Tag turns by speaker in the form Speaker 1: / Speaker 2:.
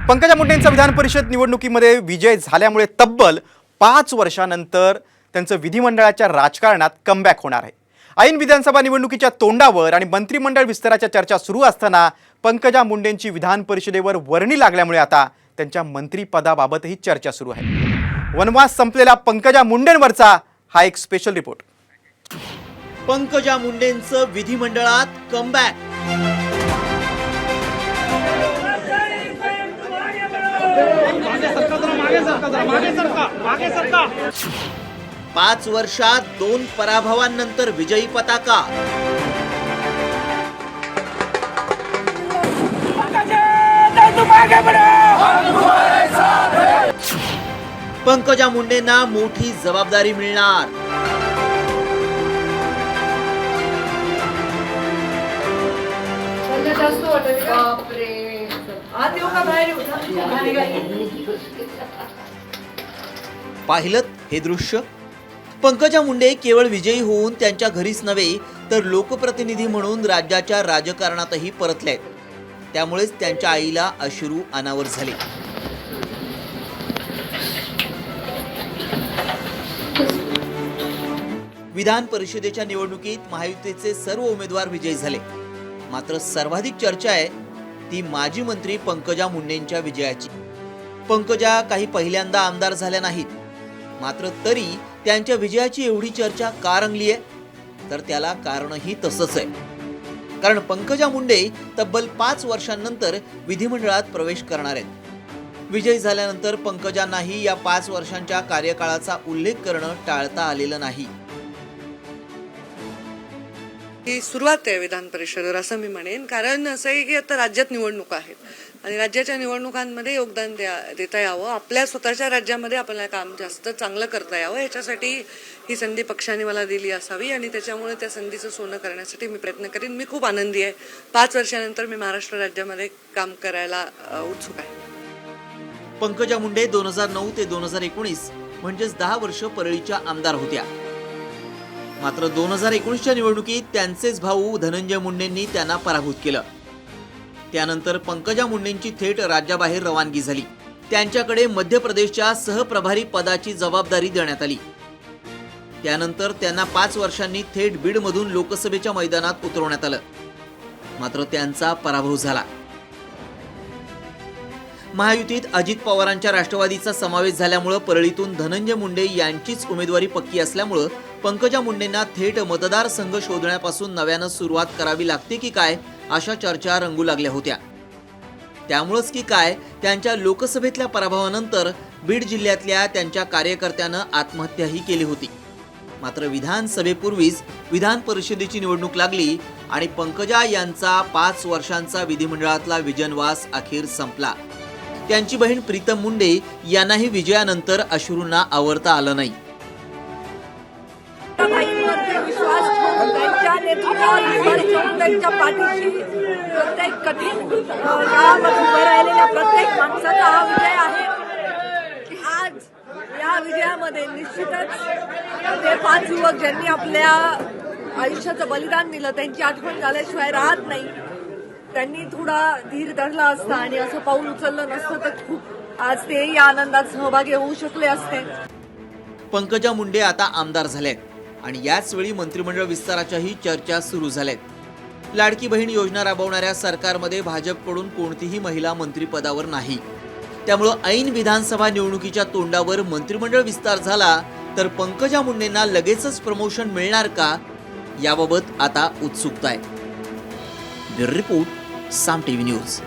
Speaker 1: पंकजा मुंडेंचा विधान परिषद निवडणुकीमध्ये विजय झाल्यामुळे तब्बल 5 वर्षांनंतर त्यांचं विधिमंडळाच्या राजकारणात कमबॅक होणार आहे। ऐन विधानसभा निवडणुकीच्या तोंडावर आणि मंत्रिमंडळ विस्ताराच्या चर्चा सुरू असताना पंकजा मुंडेंची विधान परिषदेवर वर्णी लागल्यामुळे आता त्यांच्या मंत्रिपदाबाबतही चर्चा सुरू आहे। वनवास संपलेला पंकजा मुंडेंवरचा हा एक स्पेशल रिपोर्ट।
Speaker 2: पंकजा मुंडेंचं विधिमंडळात कमबॅक। पाच वर्षात 2 पराभवांनंतर विजयी पताका। पंकजा मुंडेंना मोठी जबाबदारी मिळणार। पाहिलं हे दृश्य? पंकजा मुंडे केवळ विजयी होऊन त्यांच्या घरीच नव्हे तर लोकप्रतिनिधी म्हणून राज्याच्या राजकारणातही परतले। त्यामुळेच त्यांच्या आईला अश्रू अनावर झाले। विधान परिषदेच्या निवडणुकीत महायुतीचे सर्व उमेदवार विजयी झाले। मात्र सर्वाधिक चर्चा आहे ती माजी मंत्री पंकजा मुंडेंच्या विजयाची। पंकजा काही पहिल्यांदा आमदार झाल्या नाहीत, मात्र तरी त्यांच्या विजयाची एवढी चर्चा का रंगली आहे? तर त्याला कारणही तसंच आहे। कारण पंकजा मुंडे तब्बल 5 वर्षांनंतर विधिमंडळात प्रवेश करणार आहेत। विजयी झाल्यानंतर पंकजांनाही या 5 वर्षांच्या कार्यकाळाचा उल्लेख करणं टाळता आलेलं नाही।
Speaker 3: ही सुरुवात आहे विधान परिषदेवर असं मी म्हणेन। कारण असं आहे की आता राज्यात निवडणुका आहेत आणि राज्याच्या निवडणुकांमध्ये योगदान देता यावं, आपल्या स्वतःच्या राज्यामध्ये आपल्याला काम जास्त चांगलं करता यावं, याच्यासाठी ही संधी पक्षाने मला दिली असावी आणि त्याच्यामुळे त्या संधीचं सोनं करण्यासाठी मी प्रयत्न करीन। मी खूप आनंदी आहे। 5 वर्षानंतर मी महाराष्ट्र राज्यामध्ये काम करायला उत्सुक आहे।
Speaker 2: पंकजा मुंडे 2009 ते 2019 म्हणजेच 10 वर्ष परळीच्या आमदार होत्या। मात्र 2019च्या निवडणुकीत त्यांचेच भाऊ धनंजय मुंडेंनी त्यांना पराभूत केलं। त्यानंतर पंकजा मुंडेंची थेट राज्याबाहेर रवानगी झाली। त्यांच्याकडे मध्य प्रदेशच्या सहप्रभारी पदाची जबाबदारी देण्यात आली। त्यानंतर त्यांना 5 वर्षांनी थेट बीडमधून लोकसभेच्या मैदानात उतरवण्यात आलं। मात्र त्यांचा पराभव झाला। महायुतीत अजित पवारांच्या राष्ट्रवादीचा समावेश झाल्यामुळे परळीतून धनंजय मुंडे यांचीच उमेदवारी पक्की असल्यामुळे पंकजा मुंडेंना थेट मतदारसंघ शोधण्यापासून नव्यानं सुरुवात करावी लागते की काय अशा चर्चा रंगू लागल्या होत्या। त्यामुळेच की काय त्यांच्या लोकसभेतल्या पराभवानंतर बीड जिल्ह्यातल्या त्यांच्या कार्यकर्त्यानं आत्महत्याही केली होती। मात्र विधानसभेपूर्वीच विधान परिषदेची निवडणूक लागली आणि पंकजा यांचा 5 वर्षांचा विधिमंडळातला विजनवास अखेर संपला। त्यांची बहीण प्रीतम मुंडे यांनाही विजयानंतर अश्रूंना आवरता आलं नाही।
Speaker 4: त्यांच्या पाठीशी प्रत्येक कठीण काळामध्ये उभे राहिलेल्या प्रत्येक माणसाचा हा विजय आहे की आज या विजयामध्ये निश्चितच ते 5 युवक ज्यांनी आपल्या आयुष्याचं बलिदान दिलं त्यांची आठवण झाल्याशिवाय राहत नाही। त्यांनी थोडा धीर धरला असता आणि असं पाऊल उचललं नसतं तर खूप आज ते या आनंदात सहभागी होऊ शकले असते।
Speaker 2: पंकजा मुंडे आता आमदार झालेत आणि याच वेळी मंत्रिमंडळ विस्ताराच्याही चर्चा सुरू झाल्यात। लाडकी बहीण योजना राबवणाऱ्या सरकारमध्ये भाजपकडून कोणतीही महिला मंत्रिपदावर नाही। त्यामुळे ऐन विधानसभा निवडणुकीच्या तोंडावर मंत्रिमंडळ विस्तार झाला तर पंकजा मुंडेंना लगेचच प्रमोशन मिळणार का याबाबत आता उत्सुकता आहे। ब्युरो रिपोर्ट, साम टीव्ही न्यूज।